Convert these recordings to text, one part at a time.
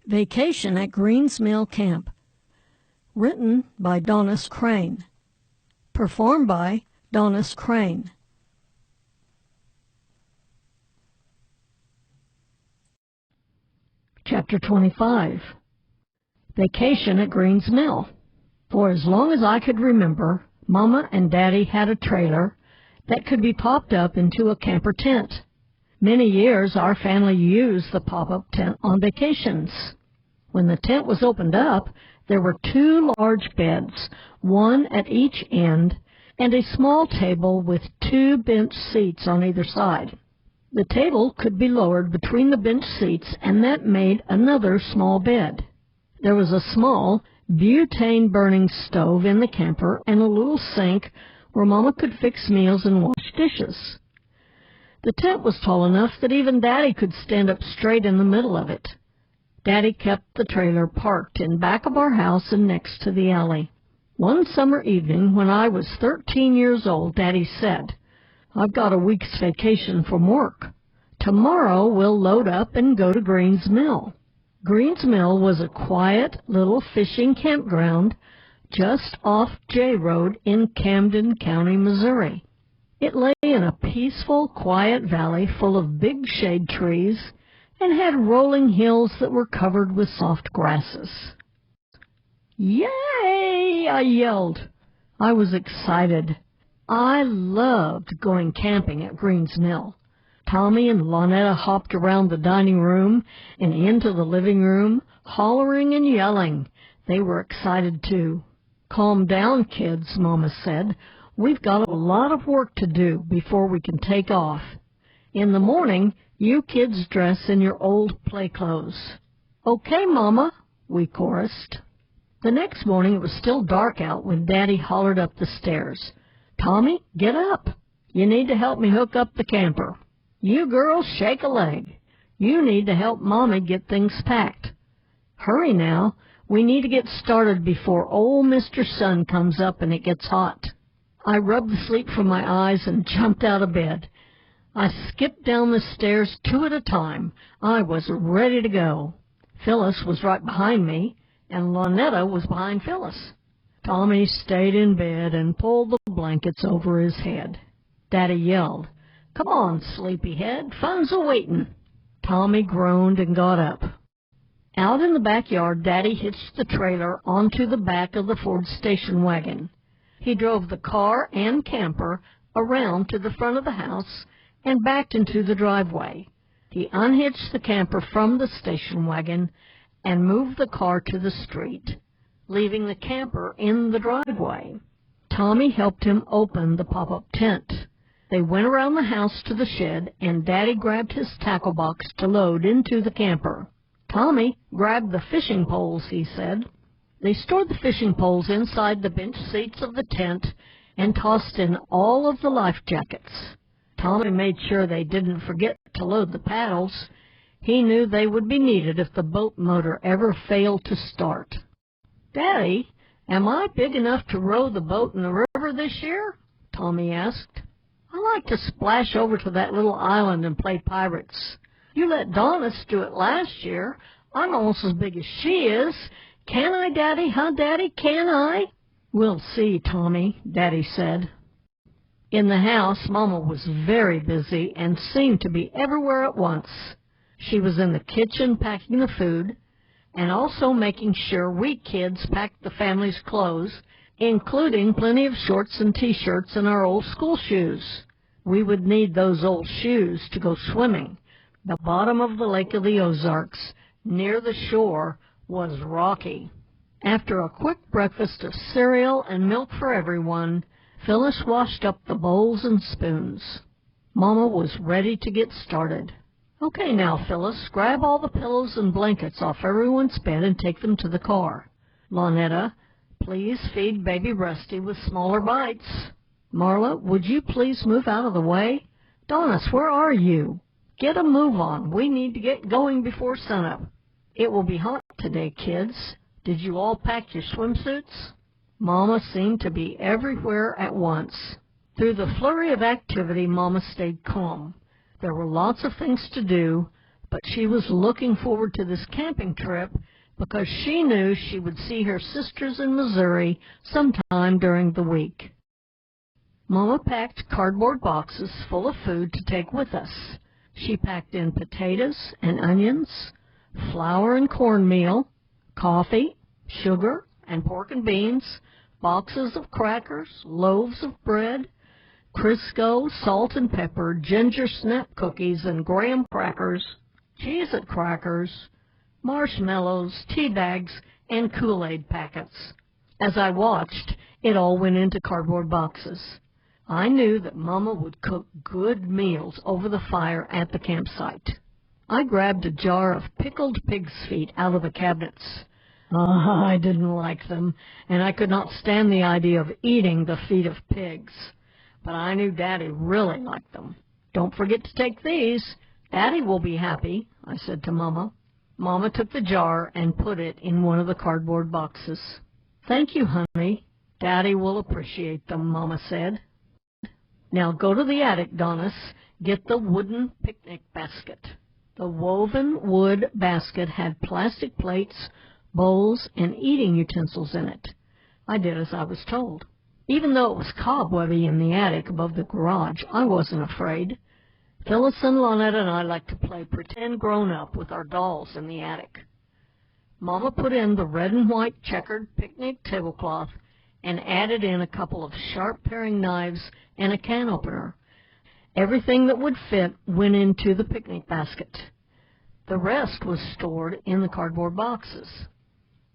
Vacation at Greens Mill Camp. Written by Donnis Crane. Performed by Donnis Crane. Chapter 25. Vacation at Greens Mill. For as long as I could remember, Mama and Daddy had a trailer that could be popped up into a camper tent. Many years our family used the pop-up tent on vacations. When the tent was opened up, there were 2 large beds, one at each end, and a small table with 2 bench seats on either side. The table could be lowered between the bench seats, and that made another small bed. There was a small butane-burning stove in the camper and a little sink where Mama could fix meals and wash dishes. The tent was tall enough that even Daddy could stand up straight in the middle of it. Daddy kept the trailer parked in back of our house and next to the alley. One summer evening when I was 13 years old, Daddy said, "I've got a week's vacation from work. Tomorrow we'll load up and go to Greens Mill." Greens Mill was a quiet little fishing campground just off J Road in Camden County, Missouri. It lay in a peaceful, quiet valley full of big shade trees and had rolling hills that were covered with soft grasses. "Yay!" I yelled. I was excited. I loved going camping at Greens Mill. Tommy and Lonetta hopped around the dining room and into the living room, hollering and yelling. They were excited too. "Calm down, kids," Mama said. "We've got a lot of work to do before we can take off. In the morning, you kids dress in your old play clothes." "Okay, Mama," we chorused. The next morning it was still dark out when Daddy hollered up the stairs. "Tommy, get up. You need to help me hook up the camper. You girls shake a leg. You need to help Mommy get things packed. Hurry now. We need to get started before old Mr. Sun comes up and it gets hot." I rubbed the sleep from my eyes and jumped out of bed. I skipped down the stairs 2 at a time. I was ready to go. Phyllis was right behind me, and Lonetta was behind Phyllis. Tommy stayed in bed and pulled the blankets over his head. Daddy yelled, "Come on, sleepyhead, fun's a-waitin'." Tommy groaned and got up. Out in the backyard, Daddy hitched the trailer onto the back of the Ford station wagon. He drove the car and camper around to the front of the house and backed into the driveway. He unhitched the camper from the station wagon and moved the car to the street, leaving the camper in the driveway. Tommy helped him open the pop-up tent. They went around the house to the shed, and Daddy grabbed his tackle box to load into the camper. "Tommy, grab the fishing poles," he said. They stored the fishing poles inside the bench seats of the tent and tossed in all of the life jackets. Tommy made sure they didn't forget to load the paddles. He knew they would be needed if the boat motor ever failed to start. "Daddy, am I big enough to row the boat in the river this year?" Tommy asked. "I like to splash over to that little island and play pirates. You let Donnis do it last year. I'm almost as big as she is. Can I, Daddy? Huh, Daddy? Can I?" "We'll see, Tommy," Daddy said. In the house, Mama was very busy and seemed to be everywhere at once. She was in the kitchen packing the food and also making sure we kids packed the family's clothes, including plenty of shorts and T-shirts and our old school shoes. We would need those old shoes to go swimming. The bottom of the Lake of the Ozarks, near the shore, was rocky. After a quick breakfast of cereal and milk for everyone, Phyllis washed up the bowls and spoons. Mama was ready to get started. "Okay now, Phyllis, grab all the pillows and blankets off everyone's bed and take them to the car. Lonetta, please feed baby Rusty with smaller bites. Marla, would you please move out of the way? Donnis, where are you? Get a move on. We need to get going before sunup. It will be hot today, kids. Did you all pack your swimsuits?" Mama seemed to be everywhere at once. Through the flurry of activity, Mama stayed calm. There were lots of things to do, but she was looking forward to this camping trip because she knew she would see her sisters in Missouri sometime during the week. Mama packed cardboard boxes full of food to take with us. She packed in potatoes and onions, flour and cornmeal, coffee, sugar, and pork and beans, boxes of crackers, loaves of bread, Crisco, salt and pepper, ginger snap cookies and graham crackers, Cheez-It crackers, marshmallows, tea bags, and Kool-Aid packets. As I watched, it all went into cardboard boxes. I knew that Mama would cook good meals over the fire at the campsite. I grabbed a jar of pickled pig's feet out of the cabinets. I didn't like them, and I could not stand the idea of eating the feet of pigs. But I knew Daddy really liked them. "Don't forget to take these. Daddy will be happy," I said to Mama. Mama took the jar and put it in one of the cardboard boxes. "Thank you, honey. Daddy will appreciate them," Mama said. "Now go to the attic, Donnis. Get the wooden picnic basket." The woven wood basket had plastic plates, bowls, and eating utensils in it. I did as I was told. Even though it was cobwebby in the attic above the garage, I wasn't afraid. Phyllis and Lynette and I liked to play pretend grown-up with our dolls in the attic. Mama put in the red and white checkered picnic tablecloth and added in a couple of sharp paring knives and a can opener. Everything that would fit went into the picnic basket. The rest was stored in the cardboard boxes.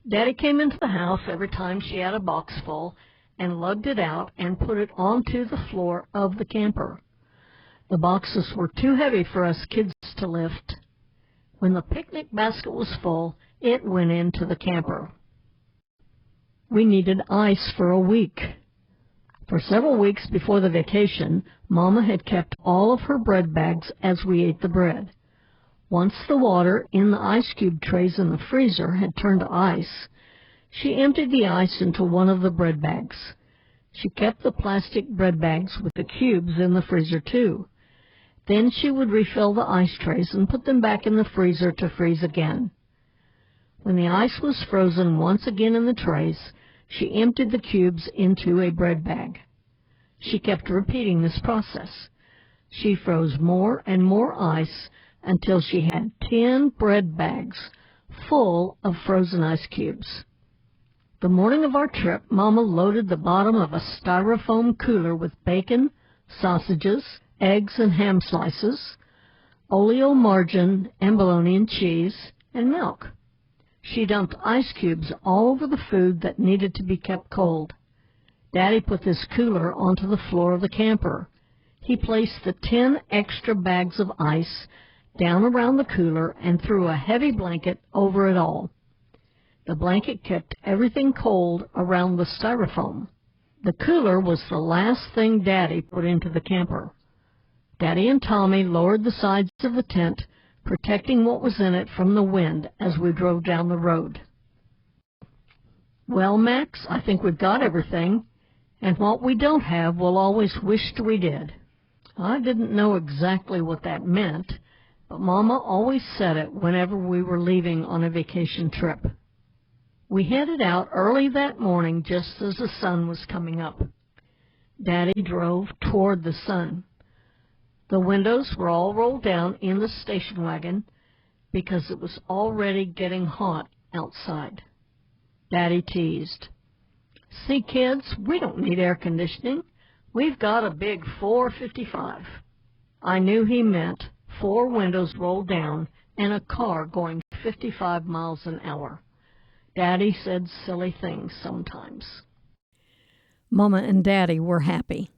Daddy came into the house every time she had a box full and lugged it out and put it onto the floor of the camper. The boxes were too heavy for us kids to lift. When the picnic basket was full, it went into the camper. We needed ice for a week. For several weeks before the vacation, Mama had kept all of her bread bags as we ate the bread. Once the water in the ice cube trays in the freezer had turned to ice, she emptied the ice into one of the bread bags. She kept the plastic bread bags with the cubes in the freezer too. Then she would refill the ice trays and put them back in the freezer to freeze again. When the ice was frozen once again in the trays, she emptied the cubes into a bread bag. She kept repeating this process. She froze more and more ice until she had 10 bread bags full of frozen ice cubes. The morning of our trip, Mama loaded the bottom of a styrofoam cooler with bacon, sausages, eggs and ham slices, oleo margarine and bologna and cheese, and milk. She dumped ice cubes all over the food that needed to be kept cold. Daddy put this cooler onto the floor of the camper. He placed the 10 extra bags of ice down around the cooler and threw a heavy blanket over it all. The blanket kept everything cold around the styrofoam. The cooler was the last thing Daddy put into the camper. Daddy and Tommy lowered the sides of the tent, protecting what was in it from the wind as we drove down the road. "Well, Max, I think we've got everything, and what we don't have we'll always wish we did." I didn't know exactly what that meant, but Mama always said it whenever we were leaving on a vacation trip. We headed out early that morning just as the sun was coming up. Daddy drove toward the sun. The windows were all rolled down in the station wagon because it was already getting hot outside. Daddy teased, "See, kids, we don't need air conditioning. We've got a big 455. I knew he meant 4 windows rolled down and a car going 55 miles an hour. Daddy said silly things sometimes. Mama and Daddy were happy.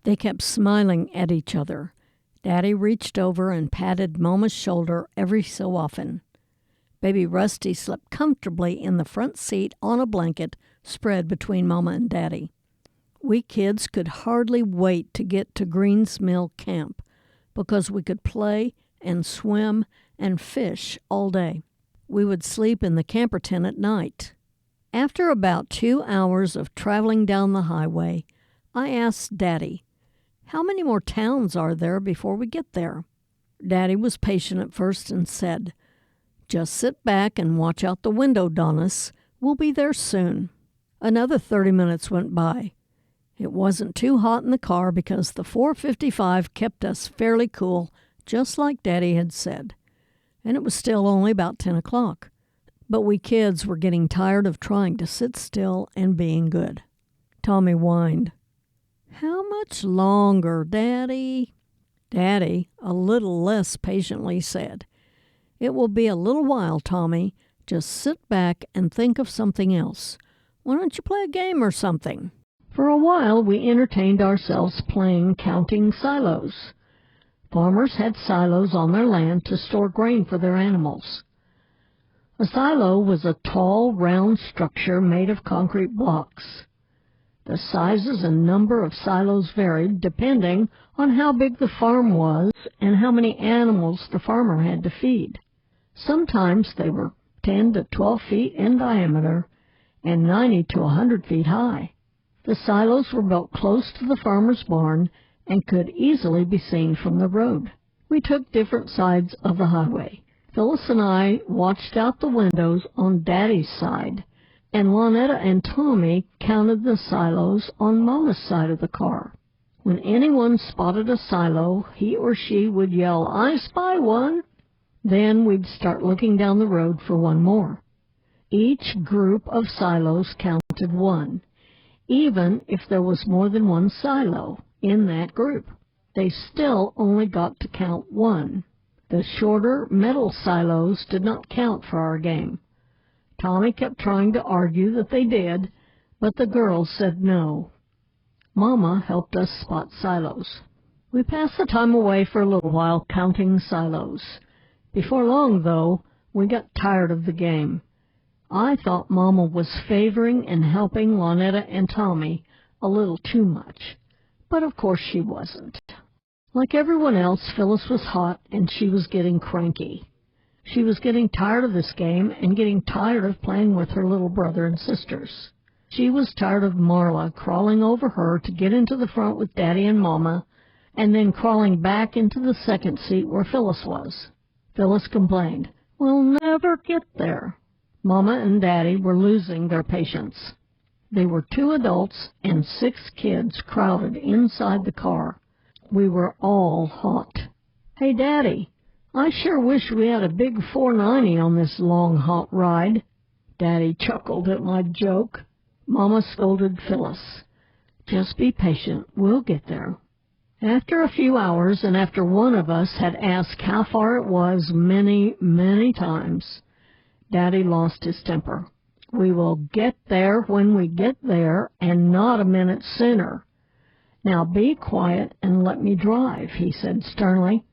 They kept smiling at each other. Daddy reached over and patted Mama's shoulder every so often. Baby Rusty slept comfortably in the front seat on a blanket spread between Mama and Daddy. We kids could hardly wait to get to Greens Mill Camp because we could play and swim and fish all day. We would sleep in the camper tent at night. After about 2 hours of traveling down the highway, I asked Daddy, "How many more towns are there before we get there?" Daddy was patient at first and said, "Just sit back and watch out the window, Donnis. We'll be there soon." Another 30 minutes went by. It wasn't too hot in the car because the 455 kept us fairly cool, just like Daddy had said. And it was still only about 10 o'clock. But we kids were getting tired of trying to sit still and being good. Tommy whined, "How much longer, Daddy?" Daddy, a little less patiently, said, "It will be a little while, Tommy. Just sit back and think of something else. Why don't you play a game or something?" For a while we entertained ourselves playing counting silos. Farmers had silos on their land to store grain for their animals. A silo was a tall, round structure made of concrete blocks. The sizes and number of silos varied depending on how big the farm was and how many animals the farmer had to feed. Sometimes they were 10 to 12 feet in diameter and 90 to 100 feet high. The silos were built close to the farmer's barn and could easily be seen from the road. We took different sides of the highway. Phyllis and I watched out the windows on Daddy's side, and Lonetta and Tommy counted the silos on Mama's side of the car. When anyone spotted a silo, he or she would yell, "I spy one!" Then we'd start looking down the road for one more. Each group of silos counted one, even if there was more than one silo in that group. They still only got to count one. The shorter metal silos did not count for our game. Tommy kept trying to argue that they did, but the girls said no. Mama helped us spot silos. We passed the time away for a little while counting silos. Before long, though, we got tired of the game. I thought Mama was favoring and helping Lonetta and Tommy a little too much, but of course she wasn't. Like everyone else, Phyllis was hot and she was getting cranky. She was getting tired of this game and getting tired of playing with her little brother and sisters. She was tired of Marla crawling over her to get into the front with Daddy and Mama, and then crawling back into the second seat where Phyllis was. Phyllis complained, "We'll never get there." Mama and Daddy were losing their patience. They were 2 adults and 6 kids crowded inside the car. We were all hot. "Hey, Daddy, I sure wish we had a big 490 on this long, hot ride." Daddy chuckled at my joke. Mama scolded Phyllis, "Just be patient. We'll get there." After a few hours, and after one of us had asked how far it was many, many times, Daddy lost his temper. "We will get there when we get there, and not a minute sooner. Now be quiet and let me drive," he said sternly.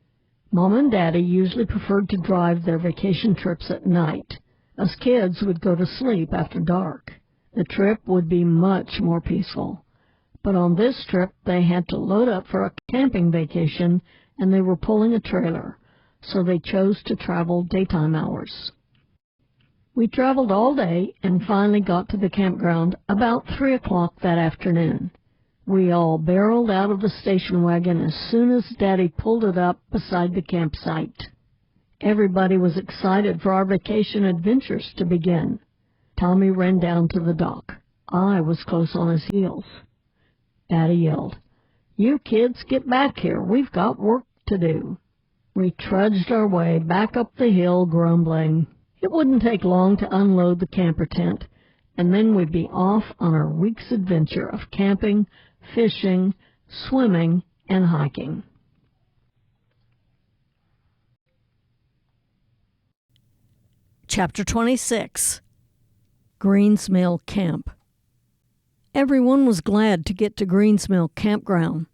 Mom and Daddy usually preferred to drive their vacation trips at night. Us kids would go to sleep after dark. The trip would be much more peaceful. But on this trip, they had to load up for a camping vacation, and they were pulling a trailer, so they chose to travel daytime hours. We traveled all day and finally got to the campground about 3 o'clock that afternoon. We all barreled out of the station wagon as soon as Daddy pulled it up beside the campsite. Everybody was excited for our vacation adventures to begin. Tommy ran down to the dock. I was close on his heels. Daddy yelled, "You kids, get back here. We've got work to do." We trudged our way back up the hill, grumbling. It wouldn't take long to unload the camper tent, and then we'd be off on our week's adventure of camping, fishing, swimming, and hiking. Chapter 26. Green's Mill Camp. Everyone was glad to get to Green's Mill Campground.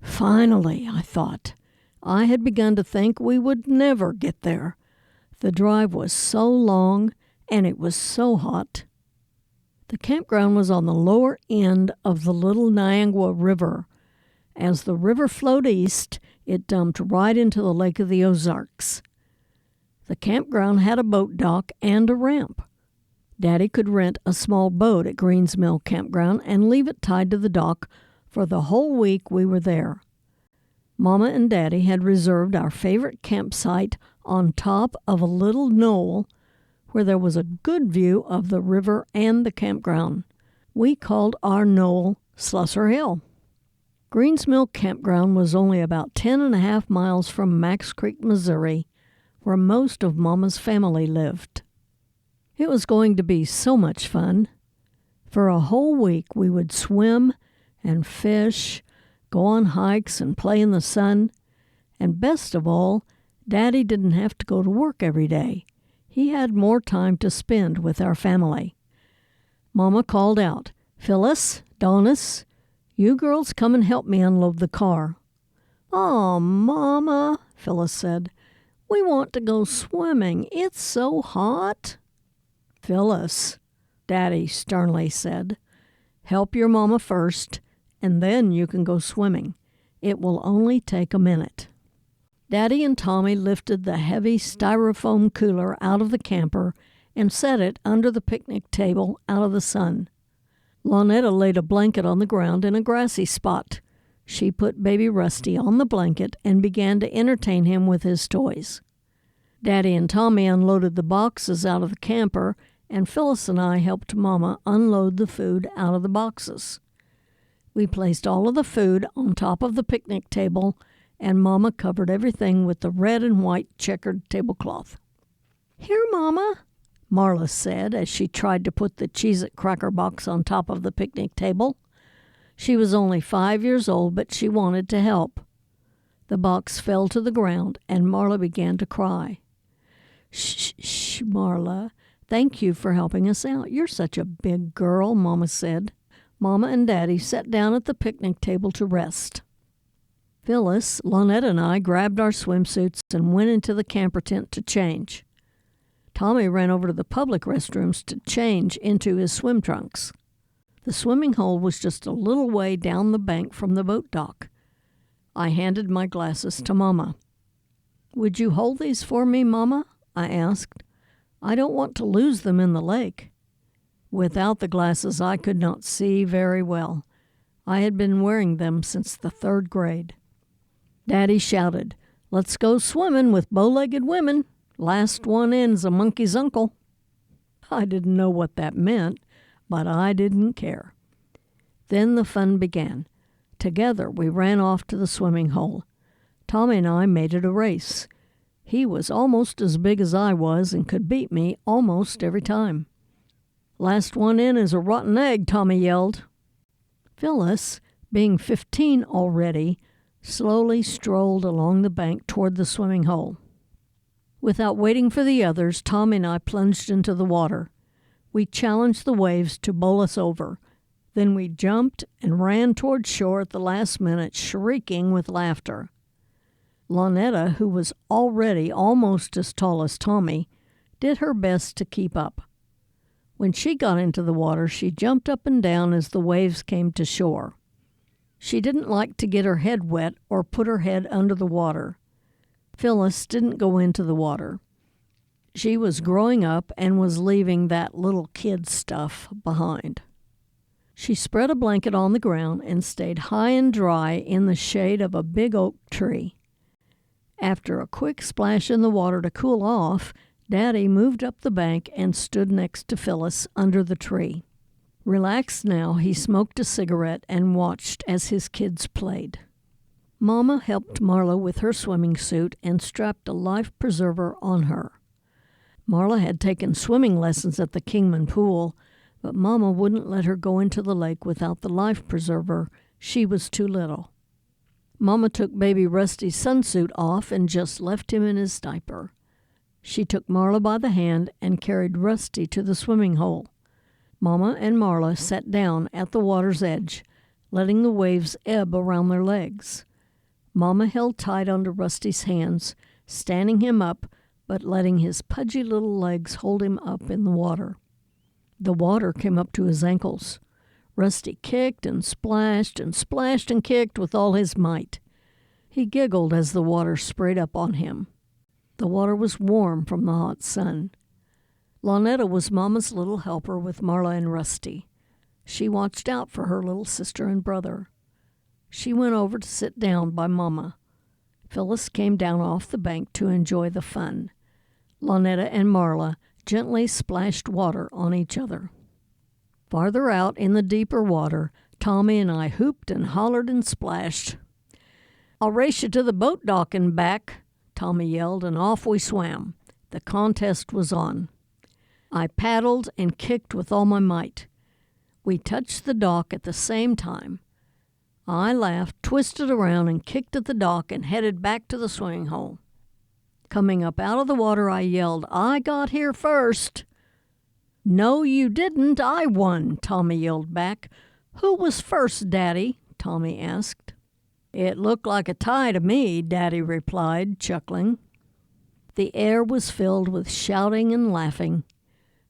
Finally, I thought. I had begun to think we would never get there. The drive was so long, and it was so hot. The campground was on the lower end of the Little Niangua River. As the river flowed east, it dumped right into the Lake of the Ozarks. The campground had a boat dock and a ramp. Daddy could rent a small boat at Green's Mill Campground and leave it tied to the dock for the whole week we were there. Mama and Daddy had reserved our favorite campsite on top of a little knoll where there was a good view of the river and the campground. We called our knoll Slusser Hill. Greens Mill Campground was only about 10.5 miles from Max Creek, Missouri, where most of Mama's family lived. It was going to be so much fun. For a whole week we would swim and fish, go on hikes and play in the sun, and best of all, Daddy didn't have to go to work every day. He had more time to spend with our family. Mama called out, "Phyllis, Donnis, you girls come and help me unload the car." "Oh, Mama," Phyllis said, "we want to go swimming. It's so hot." "Phyllis," Daddy sternly said, "help your Mama first, and then you can go swimming. It will only take a minute." Daddy and Tommy lifted the heavy styrofoam cooler out of the camper and set it under the picnic table out of the sun. Lonetta laid a blanket on the ground in a grassy spot. She put baby Rusty on the blanket and began to entertain him with his toys. Daddy and Tommy unloaded the boxes out of the camper, and Phyllis and I helped Mama unload the food out of the boxes. We placed all of the food on top of the picnic table, and Mama covered everything with the red and white checkered tablecloth. "Here, Mama," Marla said as she tried to put the Cheez-It cracker box on top of the picnic table. She was only 5 years old, but she wanted to help. The box fell to the ground, and Marla began to cry. "Shh, shh, Marla. Thank you for helping us out. You're such a big girl," Mama said. Mama and Daddy sat down at the picnic table to rest. Phyllis, Lonetta, and I grabbed our swimsuits and went into the camper tent to change. Tommy ran over to the public restrooms to change into his swim trunks. The swimming hole was just a little way down the bank from the boat dock. I handed my glasses to Mama. "Would you hold these for me, Mama?" I asked. "I don't want to lose them in the lake." Without the glasses, I could not see very well. I had been wearing them since the 3rd grade. Daddy shouted, "Let's go swimming with bow-legged women. Last one in's a monkey's uncle." I didn't know what that meant, but I didn't care. Then the fun began. Together we ran off to the swimming hole. Tommy and I made it a race. He was almost as big as I was and could beat me almost every time. "Last one in is a rotten egg," Tommy yelled. Phyllis, being 15 already, slowly strolled along the bank toward the swimming hole. Without waiting for the others, Tommy and I plunged into the water. We challenged the waves to bowl us over. Then we jumped and ran toward shore at the last minute, shrieking with laughter. Lonetta, who was already almost as tall as Tommy, did her best to keep up. When she got into the water, she jumped up and down as the waves came to shore. She didn't like to get her head wet or put her head under the water. Phyllis didn't go into the water. She was growing up and was leaving that little kid stuff behind. She spread a blanket on the ground and stayed high and dry in the shade of a big oak tree. After a quick splash in the water to cool off, Daddy moved up the bank and stood next to Phyllis under the tree. Relaxed now, he smoked a cigarette and watched as his kids played. Mama helped Marla with her swimming suit and strapped a life preserver on her. Marla had taken swimming lessons at the Kingman pool, but Mama wouldn't let her go into the lake without the life preserver. She was too little. Mama took baby Rusty's sunsuit off and just left him in his diaper. She took Marla by the hand and carried Rusty to the swimming hole. Mama and Marla sat down at the water's edge, letting the waves ebb around their legs. Mama held tight onto Rusty's hands, standing him up, but letting his pudgy little legs hold him up in the water. The water came up to his ankles. Rusty kicked and splashed and kicked with all his might. He giggled as the water sprayed up on him. The water was warm from the hot sun. Lonetta was Mama's little helper with Marla and Rusty. She watched out for her little sister and brother. She went over to sit down by Mama. Phyllis came down off the bank to enjoy the fun. Lonetta and Marla gently splashed water on each other. Farther out in the deeper water, Tommy and I hooped and hollered and splashed. "I'll race you to the boat dock and back," Tommy yelled, and off we swam. The contest was on. I paddled and kicked with all my might. We touched the dock at the same time. I laughed, twisted around, and kicked at the dock and headed back to the swimming hole. Coming up out of the water, I yelled, "I got here first." "No, you didn't. I won," Tommy yelled back. "Who was first, Daddy?" Tommy asked. "It looked like a tie to me," Daddy replied, chuckling. The air was filled with shouting and laughing.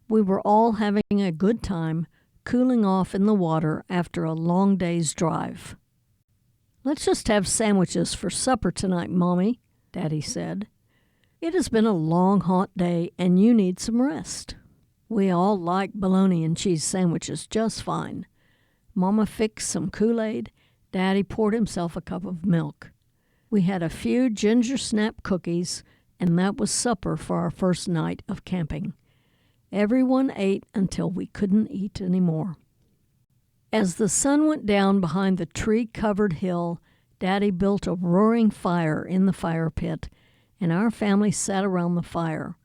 We were all having a good time, cooling off in the water after a long day's drive. "Let's just have sandwiches for supper tonight, Mommy," Daddy said. "It has been a long, hot day, and you need some rest." We all liked bologna and cheese sandwiches just fine. Mama fixed some Kool-Aid. Daddy poured himself a cup of milk. We had a few ginger snap cookies, and that was supper for our first night of camping. Everyone ate until we couldn't eat anymore. As the sun went down behind the tree-covered hill, Daddy built a roaring fire in the fire pit, and our family sat around the fire.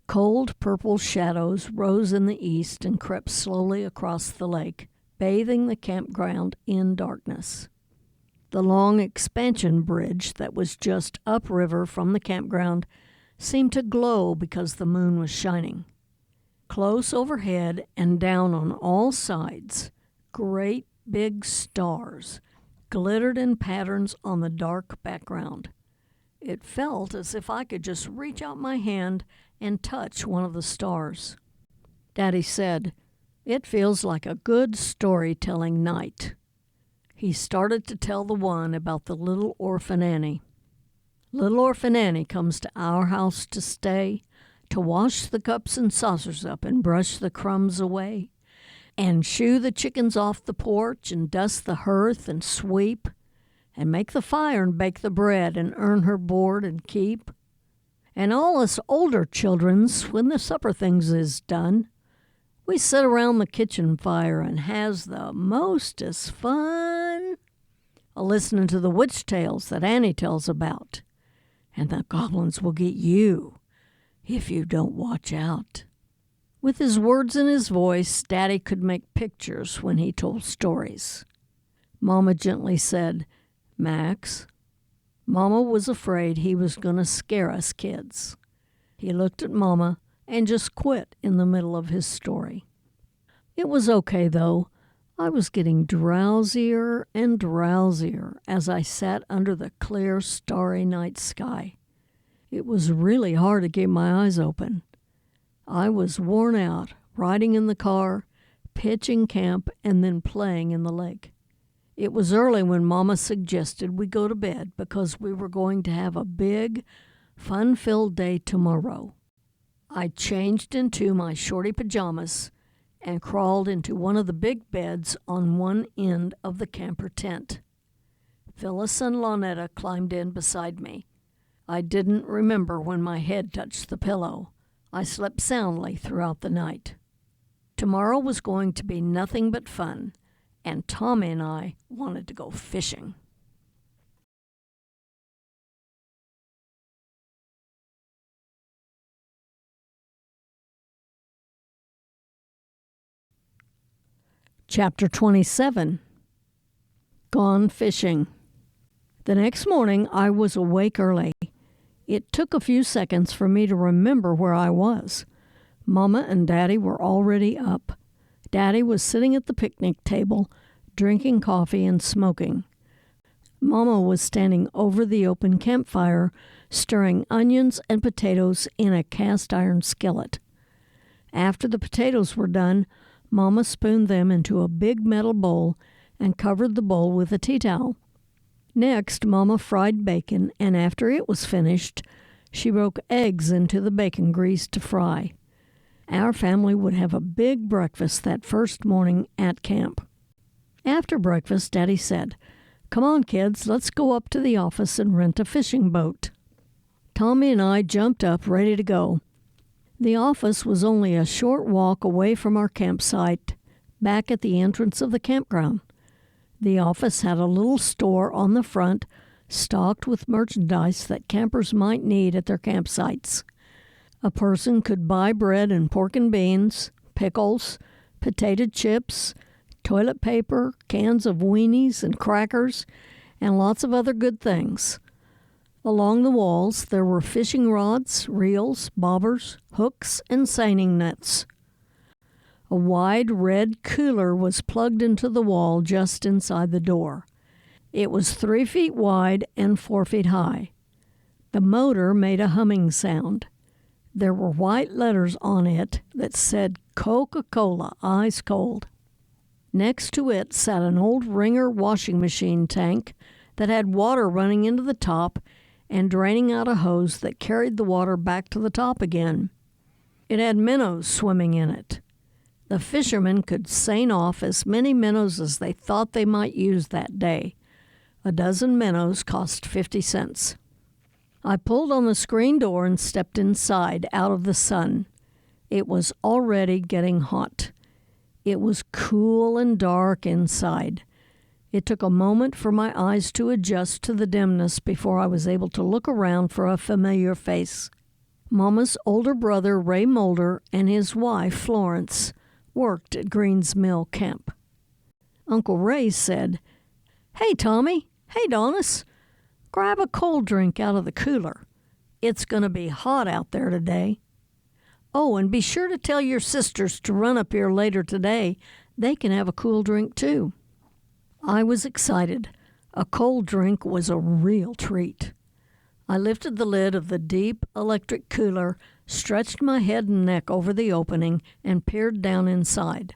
Cold purple shadows rose in the east and crept slowly across the lake, bathing the campground in darkness. The long expansion bridge that was just upriver from the campground seemed to glow because the moon was shining. Close overhead and down on all sides, great big stars glittered in patterns on the dark background. It felt as if I could just reach out my hand and touch one of the stars. Daddy said, "It feels like a good storytelling night." He started to tell the one about the little orphan Annie. "Little orphan Annie comes to our house to stay, to wash the cups and saucers up and brush the crumbs away, and shoo the chickens off the porch and dust the hearth and sweep, and make the fire and bake the bread and earn her board and keep. And all us older childrens, when the supper things is done, we sit around the kitchen fire and has the mostest fun a-listening to the witch tales that Annie tells about. And the goblins will get you if you don't watch out." With his words in his voice, Daddy could make pictures when he told stories. Mama gently said, "Max." Mama was afraid he was going to scare us kids. He looked at Mama and just quit in the middle of his story. It was okay, though. I was getting drowsier and drowsier as I sat under the clear, starry night sky. It was really hard to keep my eyes open. I was worn out, riding in the car, pitching camp, and then playing in the lake. It was early when Mama suggested we go to bed because we were going to have a big, fun-filled day tomorrow. I changed into my shorty pajamas and crawled into one of the big beds on one end of the camper tent. Phyllis and Lonetta climbed in beside me. I didn't remember when my head touched the pillow. I slept soundly throughout the night. Tomorrow was going to be nothing but fun, and Tommy and I wanted to go fishing. Chapter 27. Gone Fishing. The next morning I was awake early. It took a few seconds for me to remember where I was. Mama and Daddy were already up. Daddy was sitting at the picnic table, drinking coffee and smoking. Mama was standing over the open campfire, stirring onions and potatoes in a cast-iron skillet. After the potatoes were done, Mama spooned them into a big metal bowl and covered the bowl with a tea towel. Next, Mama fried bacon, and after it was finished, she broke eggs into the bacon grease to fry. Our family would have a big breakfast that first morning at camp. After breakfast, Daddy said, Come on, kids, let's go up to the office and rent a fishing boat. Tommy and I jumped up, ready to go. The office was only a short walk away from our campsite, back at the entrance of the campground. The office had a little store on the front, stocked with merchandise that campers might need at their campsites. A person could buy bread and pork and beans, pickles, potato chips, toilet paper, cans of weenies and crackers, and lots of other good things. Along the walls there were fishing rods, reels, bobbers, hooks, and seining nets. A wide red cooler was plugged into the wall just inside the door. It was 3 feet wide and 4 feet high. The motor made a humming sound. There were white letters on it that said Coca-Cola Ice Cold. Next to it sat an old Ringer washing machine tank that had water running into the top and draining out a hose that carried the water back to the top again. It had minnows swimming in it. The fishermen could seine off as many minnows as they thought they might use that day. A dozen minnows cost 50 cents. I pulled on the screen door and stepped inside, out of the sun. It was already getting hot. It was cool and dark inside. It took a moment for my eyes to adjust to the dimness before I was able to look around for a familiar face. Mama's older brother, Ray Mulder, and his wife, Florence, worked at Green's Mill Camp. Uncle Ray said, "Hey, Tommy. Hey, Donnis. Grab a cold drink out of the cooler. It's going to be hot out there today. Oh, and be sure to tell your sisters to run up here later today. They can have a cool drink too." I was excited. A cold drink was a real treat. I lifted the lid of the deep electric cooler, stretched my head and neck over the opening, and peered down inside.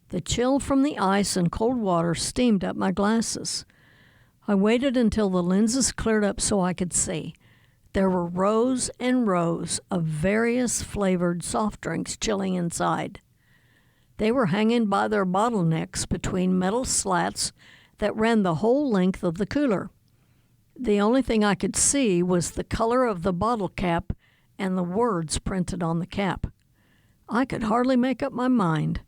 The chill from the ice and cold water steamed up my glasses. I waited until the lenses cleared up so I could see. There were rows and rows of various flavored soft drinks chilling inside. They were hanging by their bottlenecks between metal slats that ran the whole length of the cooler. The only thing I could see was the color of the bottle cap and the words printed on the cap. I could hardly make up my mind.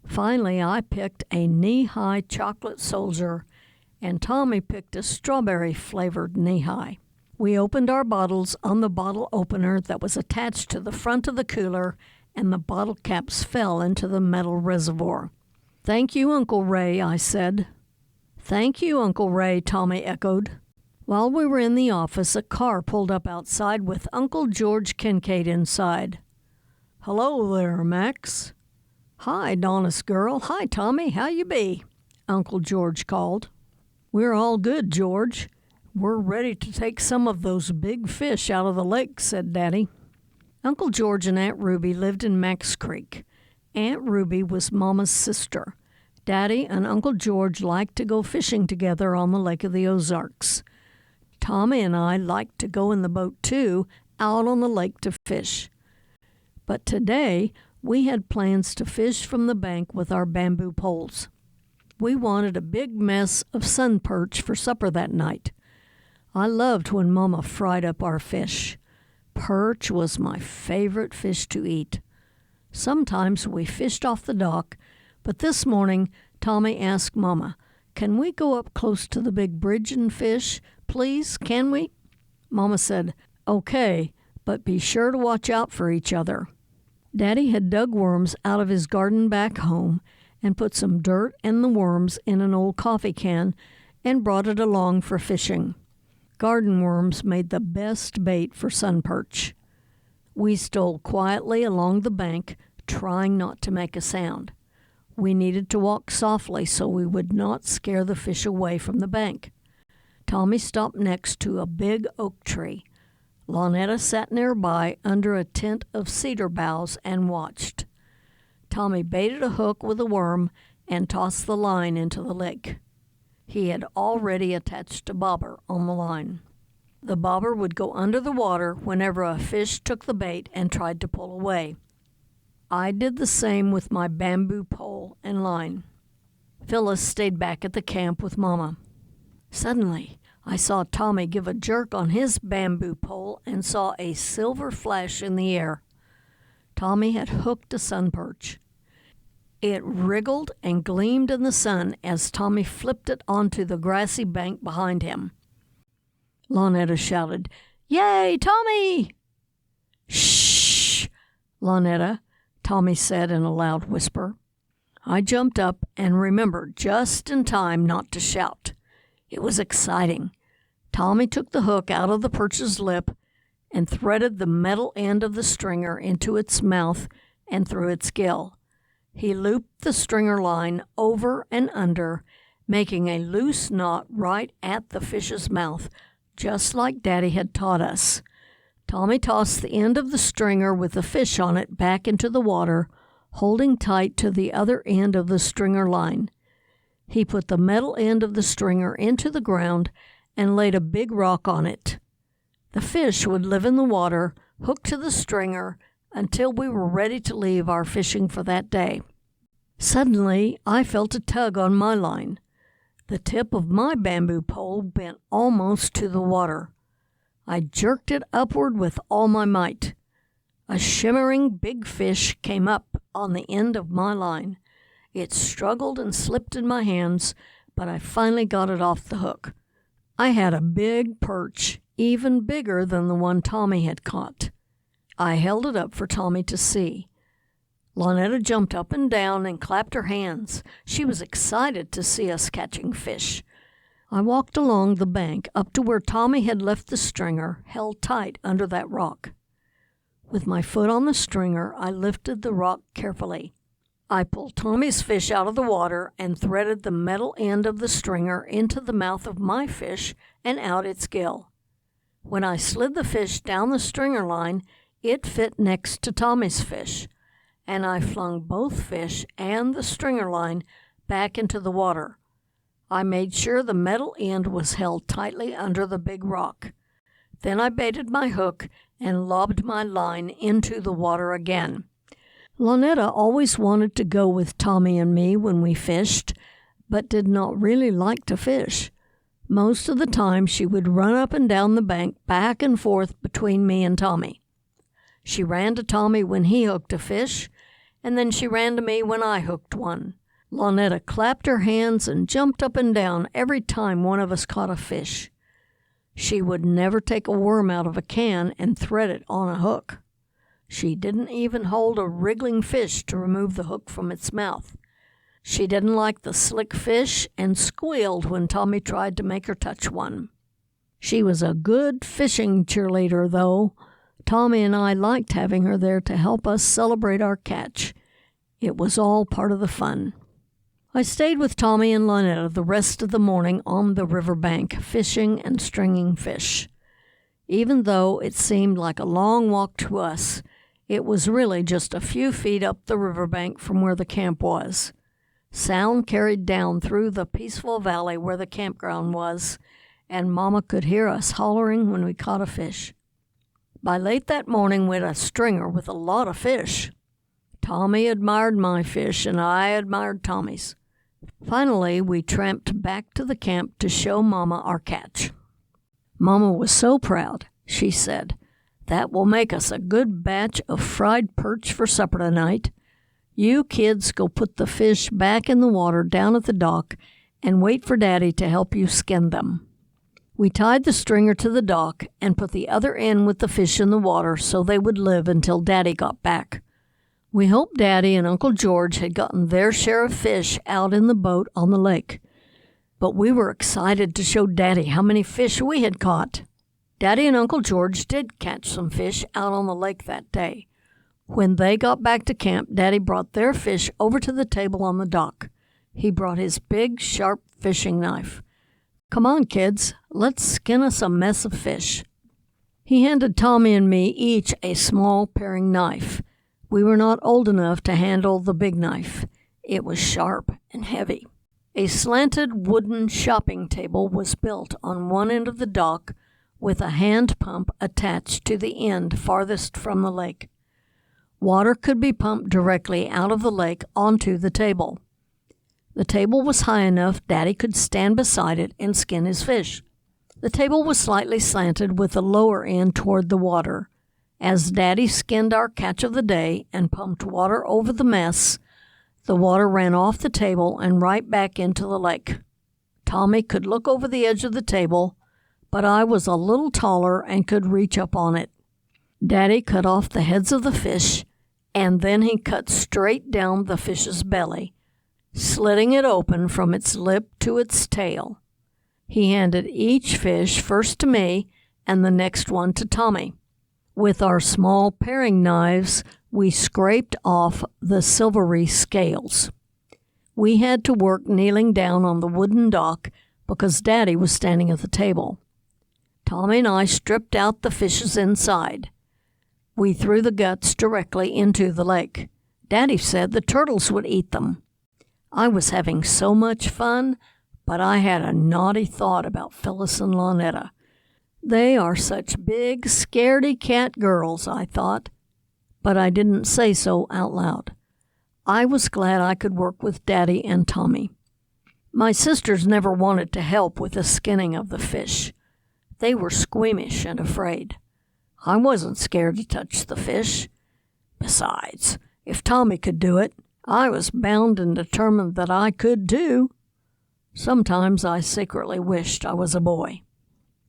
Finally, I picked a knee-high chocolate soldier, and Tommy picked a strawberry-flavored knee-high. We opened our bottles on the bottle opener that was attached to the front of the cooler, and the bottle caps fell into the metal reservoir. "Thank you, Uncle Ray," I said. "Thank you, Uncle Ray," Tommy echoed. While we were in the office, a car pulled up outside with Uncle George Kincaid inside. "Hello there, Max." "Hi, Donnis girl. Hi, Tommy. How you be?" Uncle George called. "We're all good, George. We're ready to take some of those big fish out of the lake," said Daddy. Uncle George and Aunt Ruby lived in Max Creek. Aunt Ruby was Mama's sister. Daddy and Uncle George liked to go fishing together on the Lake of the Ozarks. Tommy and I liked to go in the boat too, out on the lake to fish. But today we had plans to fish from the bank with our bamboo poles. We wanted a big mess of sun perch for supper that night. I loved when Mama fried up our fish. Perch was my favorite fish to eat. Sometimes we fished off the dock, but this morning Tommy asked Mama, "Can we go up close to the big bridge and fish? Please, can we?" Mama said, "Okay, but be sure to watch out for each other." Daddy had dug worms out of his garden back home and put some dirt and the worms in an old coffee can and brought it along for fishing. Garden worms made the best bait for sun perch. We stole quietly along the bank, trying not to make a sound. We needed to walk softly so we would not scare the fish away from the bank. Tommy stopped next to a big oak tree. Lonetta sat nearby under a tent of cedar boughs and watched. Tommy baited a hook with a worm and tossed the line into the lake. He had already attached a bobber on the line. The bobber would go under the water whenever a fish took the bait and tried to pull away. I did the same with my bamboo pole and line. Phyllis stayed back at the camp with Mama. Suddenly, I saw Tommy give a jerk on his bamboo pole and saw a silver flash in the air. Tommy had hooked a sun perch. It wriggled and gleamed in the sun as Tommy flipped it onto the grassy bank behind him. Lonetta shouted, "Yay, Tommy!" "Shh, Lonetta," Tommy said in a loud whisper. I jumped up and remembered just in time not to shout. It was exciting. Tommy took the hook out of the perch's lip and threaded the metal end of the stringer into its mouth and through its gill. He looped the stringer line over and under, making a loose knot right at the fish's mouth, just like Daddy had taught us. Tommy tossed the end of the stringer with the fish on it back into the water, holding tight to the other end of the stringer line. He put the metal end of the stringer into the ground and laid a big rock on it. The fish would live in the water, hooked to the stringer, until we were ready to leave our fishing for that day. Suddenly, I felt a tug on my line. The tip of my bamboo pole bent almost to the water. I jerked it upward with all my might. A shimmering big fish came up on the end of my line. It struggled and slipped in my hands, but I finally got it off the hook. I had a big perch, even bigger than the one Tommy had caught. I held it up for Tommy to see. Lonetta jumped up and down and clapped her hands. She was excited to see us catching fish. I walked along the bank up to where Tommy had left the stringer, held tight under that rock. With my foot on the stringer, I lifted the rock carefully. I pulled Tommy's fish out of the water and threaded the metal end of the stringer into the mouth of my fish and out its gill. When I slid the fish down the stringer line, it fit next to Tommy's fish, and I flung both fish and the stringer line back into the water. I made sure the metal end was held tightly under the big rock. Then I baited my hook and lobbed my line into the water again. Lonetta always wanted to go with Tommy and me when we fished, but did not really like to fish. Most of the time she would run up and down the bank back and forth between me and Tommy. She ran to Tommy when he hooked a fish, and then she ran to me when I hooked one. Lonetta clapped her hands and jumped up and down every time one of us caught a fish. She would never take a worm out of a can and thread it on a hook. She didn't even hold a wriggling fish to remove the hook from its mouth. She didn't like the slick fish and squealed when Tommy tried to make her touch one. She was a good fishing cheerleader, though. Tommy and I liked having her there to help us celebrate our catch. It was all part of the fun. I stayed with Tommy and Lonetta the rest of the morning on the riverbank, fishing and stringing fish. Even though it seemed like a long walk to us, it was really just a few feet up the riverbank from where the camp was. Sound carried down through the peaceful valley where the campground was, and Mama could hear us hollering when we caught a fish. By late that morning we had a stringer with a lot of fish. Tommy admired my fish and I admired Tommy's. Finally, we tramped back to the camp to show Mama our catch. Mama was so proud. She said, "That will make us a good batch of fried perch for supper tonight. You kids go put the fish back in the water down at the dock and wait for Daddy to help you skin them." We tied the stringer to the dock and put the other end with the fish in the water so they would live until Daddy got back. We hoped Daddy and Uncle George had gotten their share of fish out in the boat on the lake. But we were excited to show Daddy how many fish we had caught. Daddy and Uncle George did catch some fish out on the lake that day. When they got back to camp, Daddy brought their fish over to the table on the dock. He brought his big, sharp fishing knife. "Come on, kids, let's skin us a mess of fish." He handed Tommy and me each a small paring knife. We were not old enough to handle the big knife. It was sharp and heavy. A slanted wooden shopping table was built on one end of the dock with a hand pump attached to the end farthest from the lake. Water could be pumped directly out of the lake onto the table. The table was high enough Daddy could stand beside it and skin his fish. The table was slightly slanted with the lower end toward the water. As Daddy skinned our catch of the day and pumped water over the mess, the water ran off the table and right back into the lake. Tommy could look over the edge of the table, but I was a little taller and could reach up on it. Daddy cut off the heads of the fish, and then he cut straight down the fish's belly, slitting it open from its lip to its tail. He handed each fish first to me and the next one to Tommy. With our small paring knives, we scraped off the silvery scales. We had to work kneeling down on the wooden dock because Daddy was standing at the table. Tommy and I stripped out the fish's inside. We threw the guts directly into the lake. Daddy said the turtles would eat them. I was having so much fun, but I had a naughty thought about Phyllis and Lonetta. They are such big, scaredy cat girls, I thought, but I didn't say so out loud. I was glad I could work with Daddy and Tommy. My sisters never wanted to help with the skinning of the fish. They were squeamish and afraid. I wasn't scared to touch the fish. Besides, if Tommy could do it, I was bound and determined that I could too. Sometimes I secretly wished I was a boy.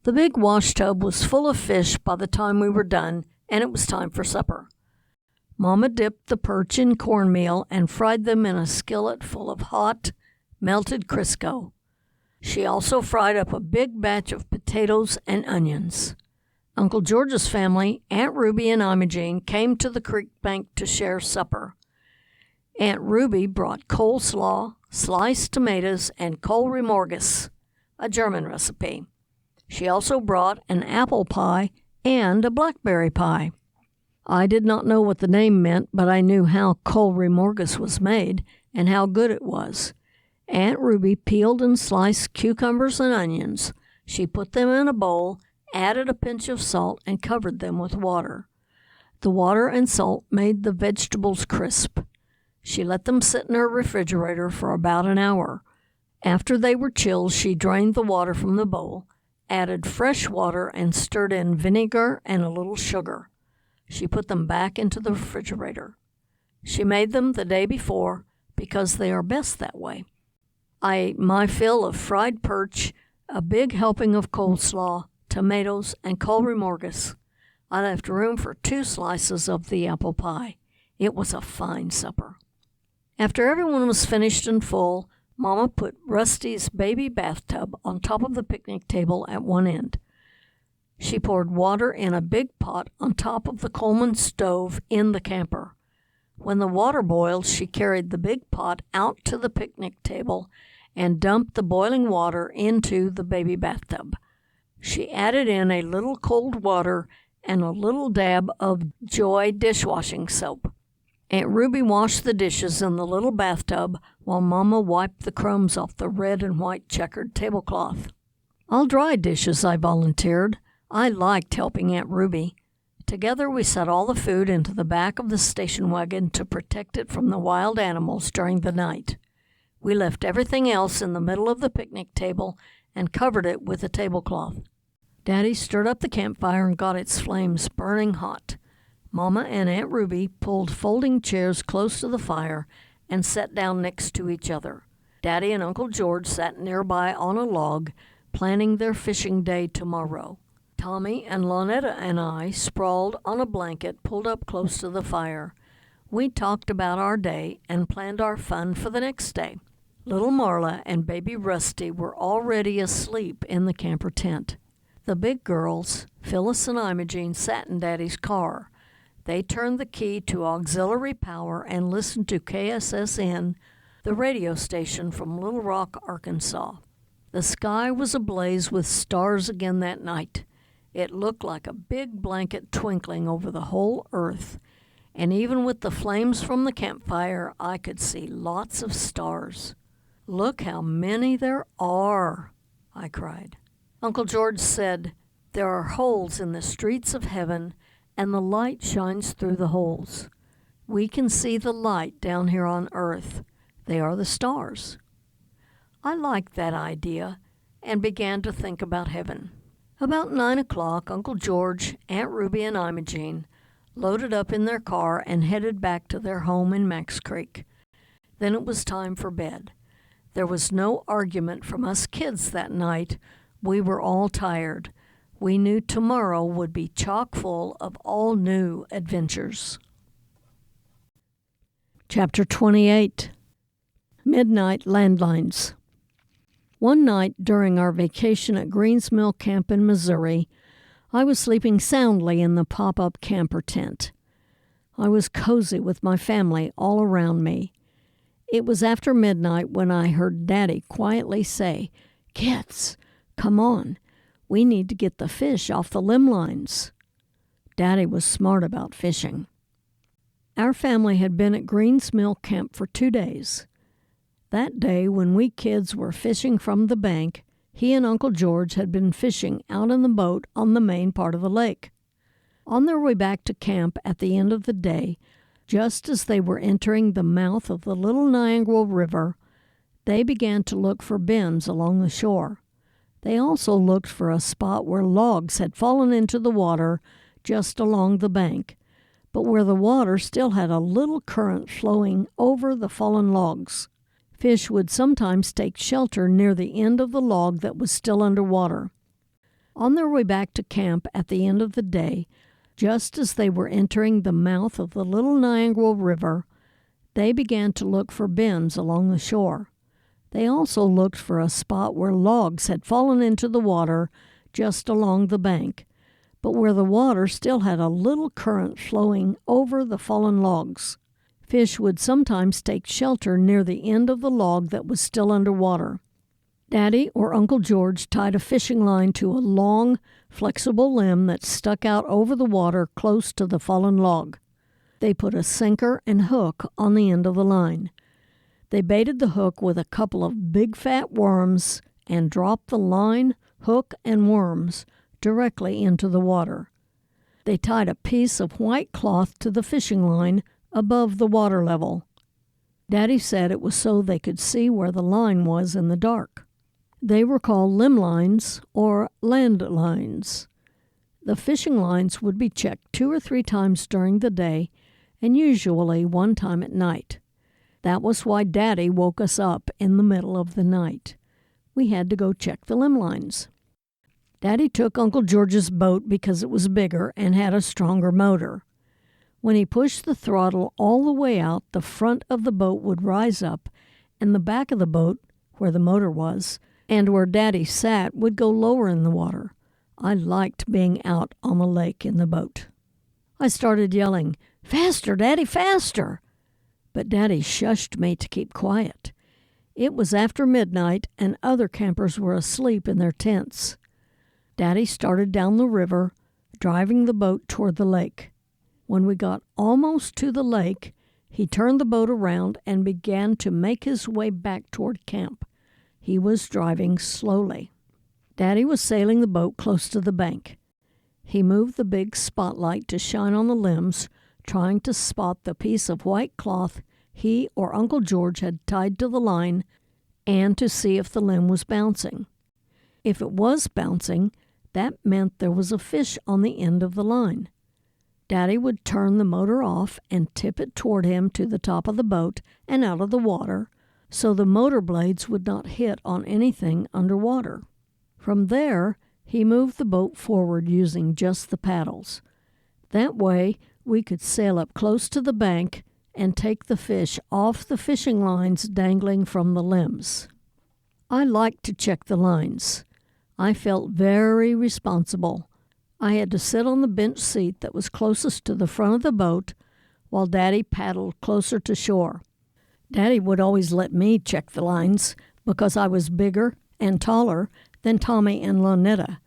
The big wash tub was full of fish by the time we were done, and it was time for supper. Mama dipped the perch in cornmeal and fried them in a skillet full of hot, melted Crisco. She also fried up a big batch of potatoes and onions. Uncle George's family, Aunt Ruby and Imogene, came to the creek bank to share supper. Aunt Ruby brought coleslaw, sliced tomatoes, and cole remorges, a German recipe. She also brought an apple pie and a blackberry pie. I did not know what the name meant, but I knew how cole remorges was made and how good it was. Aunt Ruby peeled and sliced cucumbers and onions. She put them in a bowl, added a pinch of salt, and covered them with water. The water and salt made the vegetables crisp. She let them sit in her refrigerator for about an hour. After they were chilled, she drained the water from the bowl, added fresh water, and stirred in vinegar and a little sugar. She put them back into the refrigerator. She made them the day before because they are best that way. I ate my fill of fried perch, a big helping of coleslaw, tomatoes, and cole remorges. I left room for 2 slices of the apple pie. It was a fine supper. After everyone was finished and full, Mama put Rusty's baby bathtub on top of the picnic table at one end. She poured water in a big pot on top of the Coleman stove in the camper. When the water boiled, she carried the big pot out to the picnic table and dumped the boiling water into the baby bathtub. She added in a little cold water and a little dab of Joy dishwashing soap. Aunt Ruby washed the dishes in the little bathtub while Mama wiped the crumbs off the red and white checkered tablecloth. "I'll dry dishes," I volunteered. I liked helping Aunt Ruby. Together we set all the food into the back of the station wagon to protect it from the wild animals during the night. We left everything else in the middle of the picnic table and covered it with a tablecloth. Daddy stirred up the campfire and got its flames burning hot. Mama and Aunt Ruby pulled folding chairs close to the fire and sat down next to each other. Daddy and Uncle George sat nearby on a log, planning their fishing day tomorrow. Tommy and Lonetta and I sprawled on a blanket pulled up close to the fire. We talked about our day and planned our fun for the next day. Little Marla and baby Rusty were already asleep in the camper tent. The big girls, Phyllis and Imogene, sat in Daddy's car. They turned the key to auxiliary power and listened to KSSN, the radio station from Little Rock, Arkansas. The sky was ablaze with stars again that night. It looked like a big blanket twinkling over the whole earth, and even with the flames from the campfire, I could see lots of stars. "Look how many there are," I cried. Uncle George said, "There are holes in the streets of heaven, and the light shines through the holes. We can see the light down here on earth. They are the stars." I liked that idea and began to think about heaven. About 9 o'clock, Uncle George, Aunt Ruby, and Imogene loaded up in their car and headed back to their home in Max Creek. Then it was time for bed. There was no argument from us kids that night. We were all tired. We knew tomorrow would be chock full of all new adventures. Chapter 28. Midnight Landlines. One night during our vacation at Greens Mill Camp in Missouri, I was sleeping soundly in the pop-up camper tent. I was cozy with my family all around me. It was after midnight when I heard Daddy quietly say, "Kids, come on. We need to get the fish off the limb lines." Daddy was smart about fishing. Our family had been at Greens Mill Camp for 2 days. That day, when we kids were fishing from the bank, he and Uncle George had been fishing out in the boat on the main part of the lake. On their way back to camp at the end of the day, just as they were entering the mouth of the Little Niagara River, they began to look for bends along the shore. They also looked for a spot where logs had fallen into the water just along the bank, but where the water still had a little current flowing over the fallen logs. Fish would sometimes take shelter near the end of the log that was still under water. On their way back to camp at the end of the day, just as they were entering the mouth of the Little Niagara River, they began to look for bends along the shore. They also looked for a spot where logs had fallen into the water just along the bank, but where the water still had a little current flowing over the fallen logs. Fish would sometimes take shelter near the end of the log that was still under water. Daddy or Uncle George tied a fishing line to a long, flexible limb that stuck out over the water close to the fallen log. They put a sinker and hook on the end of the line. They baited the hook with a couple of big fat worms and dropped the line, hook, and worms directly into the water. They tied a piece of white cloth to the fishing line above the water level. Daddy said it was so they could see where the line was in the dark. They were called limb lines or land lines. The fishing lines would be checked 2 or 3 times during the day and usually 1 time at night. That was why Daddy woke us up in the middle of the night. We had to go check the limb lines. Daddy took Uncle George's boat because it was bigger and had a stronger motor. When he pushed the throttle all the way out, the front of the boat would rise up, and the back of the boat, where the motor was, and where Daddy sat, would go lower in the water. I liked being out on the lake in the boat. I started yelling, "Faster, Daddy, faster!" But Daddy shushed me to keep quiet. It was after midnight, and other campers were asleep in their tents. Daddy started down the river, driving the boat toward the lake. When we got almost to the lake, he turned the boat around and began to make his way back toward camp. He was driving slowly. Daddy was sailing the boat close to the bank. He moved the big spotlight to shine on the limbs, trying to spot the piece of white cloth he or Uncle George had tied to the line and to see if the limb was bouncing. If it was bouncing, that meant there was a fish on the end of the line. Daddy would turn the motor off and tip it toward him to the top of the boat and out of the water, so the motor blades would not hit on anything underwater. From there, he moved the boat forward using just the paddles. That way, we could sail up close to the bank and take the fish off the fishing lines dangling from the limbs. I liked to check the lines. I felt very responsible. I had to sit on the bench seat that was closest to the front of the boat while Daddy paddled closer to shore. Daddy would always let me check the lines because I was bigger and taller than Tommy and Lonetta,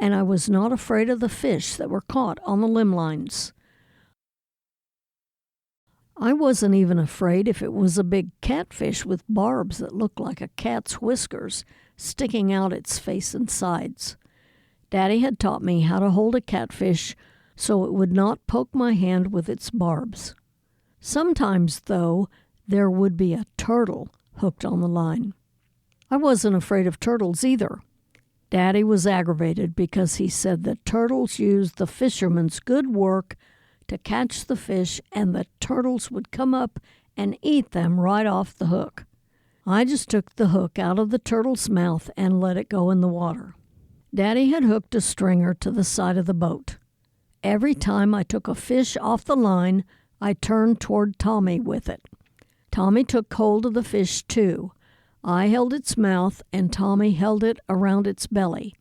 and I was not afraid of the fish that were caught on the limb lines. I wasn't even afraid if it was a big catfish with barbs that looked like a cat's whiskers sticking out its face and sides. Daddy had taught me how to hold a catfish so it would not poke my hand with its barbs. Sometimes, though, there would be a turtle hooked on the line. I wasn't afraid of turtles either. Daddy was aggravated because he said that turtles used the fisherman's good work to catch the fish and the turtles would come up and eat them right off the hook. I just took the hook out of the turtle's mouth and let it go in the water. Daddy had hooked a stringer to the side of the boat. Every time I took a fish off the line, I turned toward Tommy with it. Tommy took hold of the fish too. I held its mouth and Tommy held it around its belly.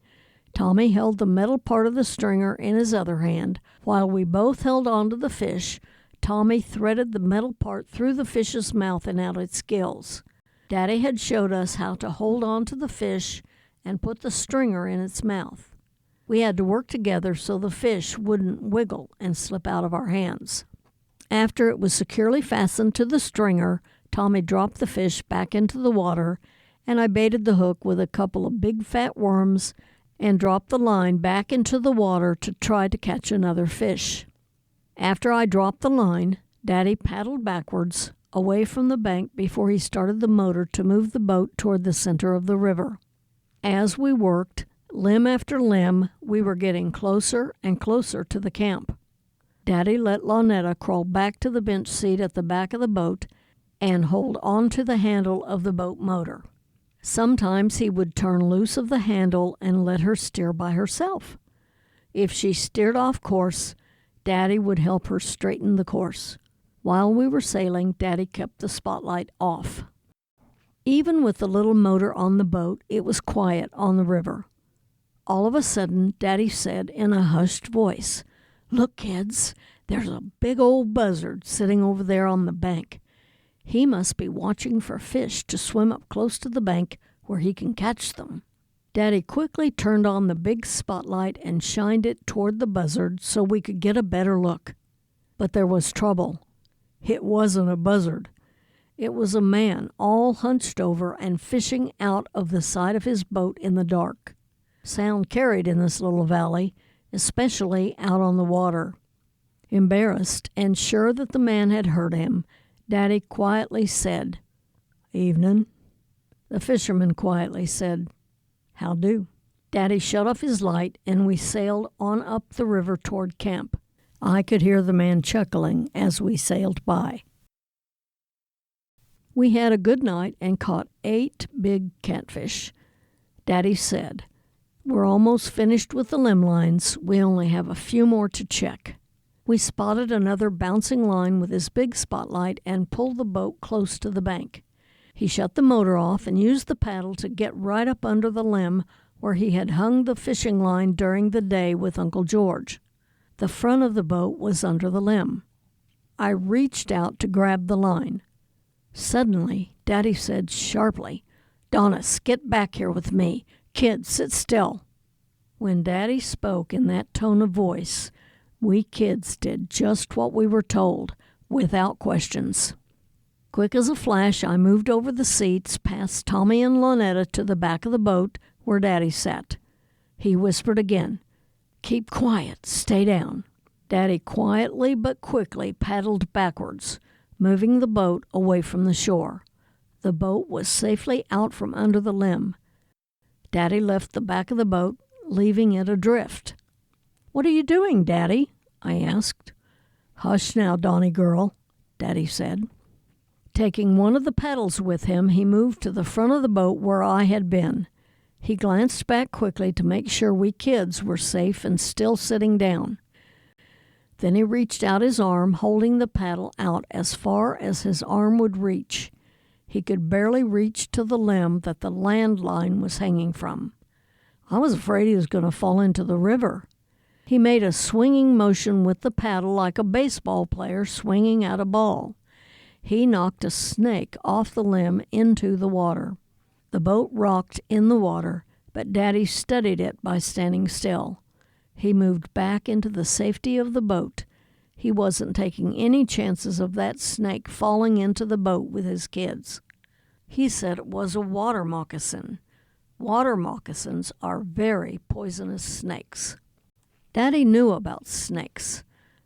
Tommy held the metal part of the stringer in his other hand. While we both held on to the fish, Tommy threaded the metal part through the fish's mouth and out its gills. Daddy had showed us how to hold on to the fish and put the stringer in its mouth. We had to work together so the fish wouldn't wiggle and slip out of our hands. After it was securely fastened to the stringer, Tommy dropped the fish back into the water, and I baited the hook with a couple of big fat worms and dropped the line back into the water to try to catch another fish. After I dropped the line, Daddy paddled backwards away from the bank before he started the motor to move the boat toward the center of the river. As we worked, limb after limb, we were getting closer and closer to the camp. Daddy let Lonetta crawl back to the bench seat at the back of the boat and hold on to the handle of the boat motor. Sometimes he would turn loose of the handle and let her steer by herself. If she steered off course, Daddy would help her straighten the course. While we were sailing, Daddy kept the spotlight off. Even with the little motor on the boat, it was quiet on the river. All of a sudden, Daddy said in a hushed voice, "Look, kids, there's a big old buzzard sitting over there on the bank. He must be watching for fish to swim up close to the bank where he can catch them." Daddy quickly turned on the big spotlight and shined it toward the buzzard so we could get a better look. But there was trouble. It wasn't a buzzard. It was a man all hunched over and fishing out of the side of his boat in the dark. Sound carried in this little valley, especially out on the water. Embarrassed and sure that the man had heard him, Daddy quietly said, "Evening." The fisherman quietly said, "How do?" Daddy shut off his light and we sailed on up the river toward camp. I could hear the man chuckling as we sailed by. We had a good night and caught 8 big catfish. Daddy said, "We're almost finished with the limb lines. We only have a few more to check." We spotted another bouncing line with his big spotlight and pulled the boat close to the bank. He shut the motor off and used the paddle to get right up under the limb where he had hung the fishing line during the day with Uncle George. The front of the boat was under the limb. I reached out to grab the line. Suddenly, Daddy said sharply, "Donnis, get back here with me. Kids, sit still." When Daddy spoke in that tone of voice, we kids did just what we were told, without questions. Quick as a flash, I moved over the seats, past Tommy and Lonetta to the back of the boat where Daddy sat. He whispered again, "Keep quiet, stay down." Daddy quietly but quickly paddled backwards, moving the boat away from the shore. The boat was safely out from under the limb. Daddy left the back of the boat, leaving it adrift. "What are you doing, Daddy?" I asked. "Hush now, Donnie girl," Daddy said. Taking one of the paddles with him, he moved to the front of the boat where I had been. He glanced back quickly to make sure we kids were safe and still sitting down. Then he reached out his arm, holding the paddle out as far as his arm would reach. He could barely reach to the limb that the land line was hanging from. I was afraid he was going to fall into the river. He made a swinging motion with the paddle like a baseball player swinging at a ball. He knocked a snake off the limb into the water. The boat rocked in the water, but Daddy steadied it by standing still. He moved back into the safety of the boat. He wasn't taking any chances of that snake falling into the boat with his kids. He said it was a water moccasin. Water moccasins are very poisonous snakes. Daddy knew about snakes.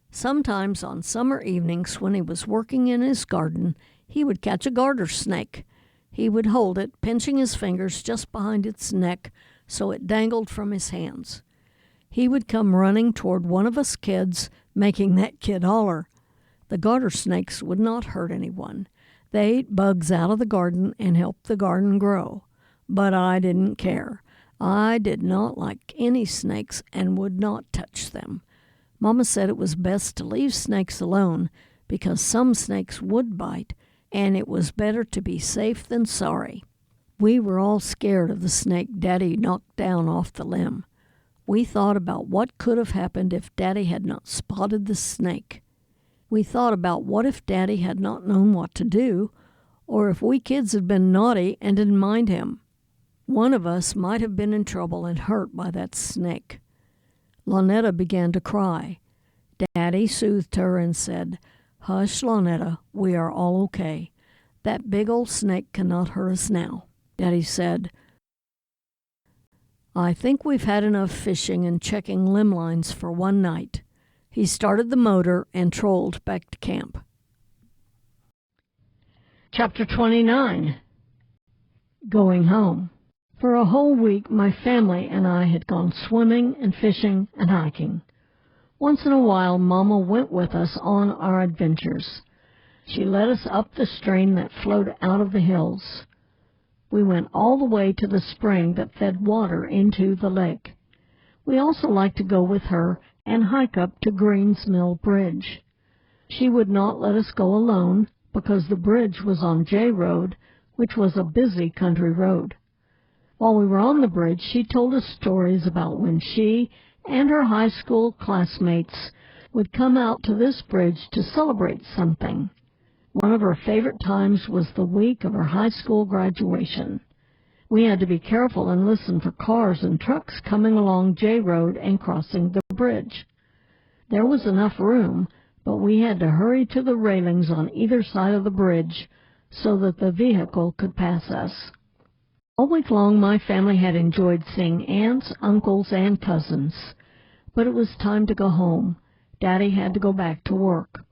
Sometimes on summer evenings when he was working in his garden, he would catch a garter snake. He would hold it, pinching his fingers just behind its neck so it dangled from his hands. He would come running toward one of us kids, making that kid holler. The garter snakes would not hurt anyone. They ate bugs out of the garden and helped the garden grow. But I didn't care. I did not like any snakes and would not touch them. Mama said it was best to leave snakes alone because some snakes would bite, and it was better to be safe than sorry. We were all scared of the snake Daddy knocked down off the limb. We thought about what could have happened if Daddy had not spotted the snake. We thought about what if Daddy had not known what to do, or if we kids had been naughty and didn't mind him. One of us might have been in trouble and hurt by that snake. Lonetta began to cry. Daddy soothed her and said, "Hush, Lonetta, we are all okay. That big old snake cannot hurt us now." Daddy said, "I think we've had enough fishing and checking limb lines for one night." He started the motor and trolled back to camp. Chapter 29. Going home. For a whole week, my family and I had gone swimming and fishing and hiking. Once in a while, Mama went with us on our adventures. She led us up the stream that flowed out of the hills. We went all the way to the spring that fed water into the lake. We also liked to go with her and hike up to Green's Mill Bridge. She would not let us go alone because the bridge was on J Road, which was a busy country road. While we were on the bridge, she told us stories about when she and her high school classmates would come out to this bridge to celebrate something. One of her favorite times was the week of her high school graduation. We had to be careful and listen for cars and trucks coming along J Road and crossing the bridge. There was enough room, but we had to hurry to the railings on either side of the bridge so that the vehicle could pass us. All week long, my family had enjoyed seeing aunts, uncles, and cousins. But it was time to go home. Daddy had to go back to work.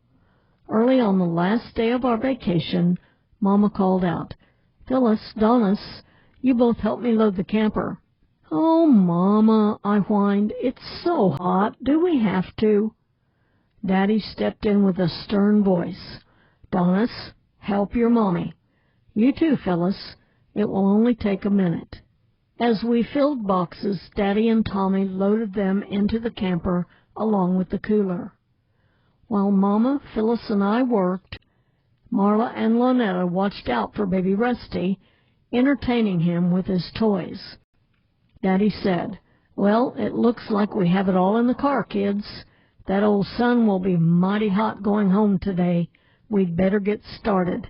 Early on the last day of our vacation, Mama called out, "Phyllis, Donnis, you both help me load the camper." "Oh, Mama," I whined, "it's so hot. Do we have to?" Daddy stepped in with a stern voice. "Donnis, help your mommy. You too, Phyllis. It will only take a minute." As we filled boxes, Daddy and Tommy loaded them into the camper along with the cooler. While Mama, Phyllis, and I worked, Marla and Lonetta watched out for baby Rusty, entertaining him with his toys. Daddy said, "Well, it looks like we have it all in the car, kids. That old sun will be mighty hot going home today. We'd better get started."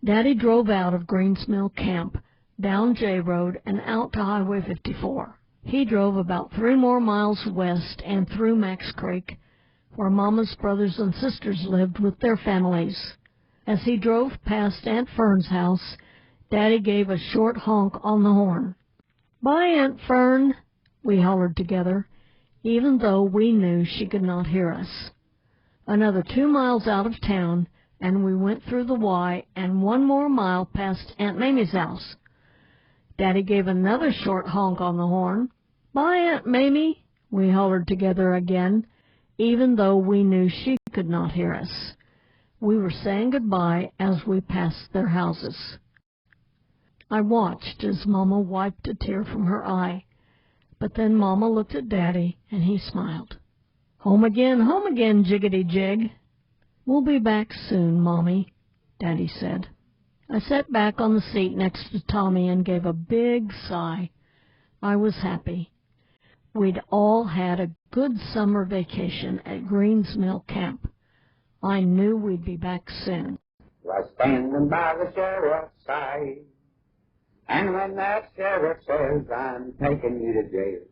Daddy drove out of Greens Mill Camp, down J Road, and out to Highway 54. He drove about 3 more miles west and through Max Creek, where Mama's brothers and sisters lived with their families. As he drove past Aunt Fern's house, Daddy gave a short honk on the horn. "Bye, Aunt Fern," we hollered together, even though we knew she could not hear us. Another 2 miles out of town, and we went through the Y and 1 more mile past Aunt Mamie's house. Daddy gave another short honk on the horn. "Bye, Aunt Mamie," we hollered together again, even though we knew she could not hear us. We were saying goodbye as we passed their houses. I watched as Mama wiped a tear from her eye, but then Mama looked at Daddy, and he smiled. Home again, jiggity-jig." "We'll be back soon, Mommy," Daddy said. I sat back on the seat next to Tommy and gave a big sigh. I was happy. We'd all had a good summer vacation at Greens Mill Camp. I knew we'd be back soon. Was standing by the sheriff's side, and when that sheriff says, "I'm taking you to jail,"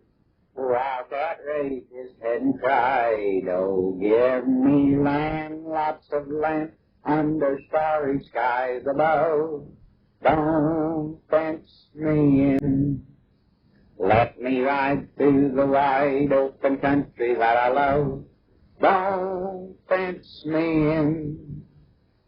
Wildcat raised his head and cried, "Oh, give me land, lots of land, under starry skies above. Don't fence me in. Let me ride through the wide open country that I love. Don't fence me in.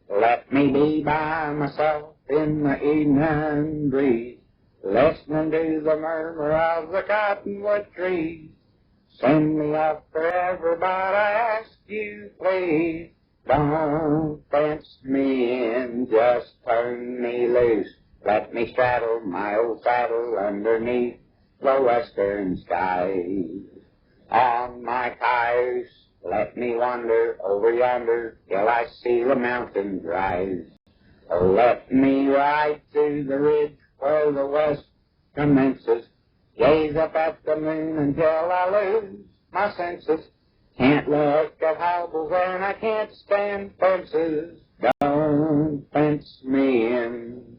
Let me be by myself in the evening breeze, listening to the murmur of the cottonwood trees. Send me up forever, but I ask you, please, don't fence me in, just turn me loose. Let me straddle my old saddle underneath the western skies. On my cayuse, let me wander over yonder till I see the mountains rise. Oh, let me ride to the ridge where the west commences, gaze up at the moon until I lose my senses. Can't look at houses and I can't stand fences. Don't fence me in.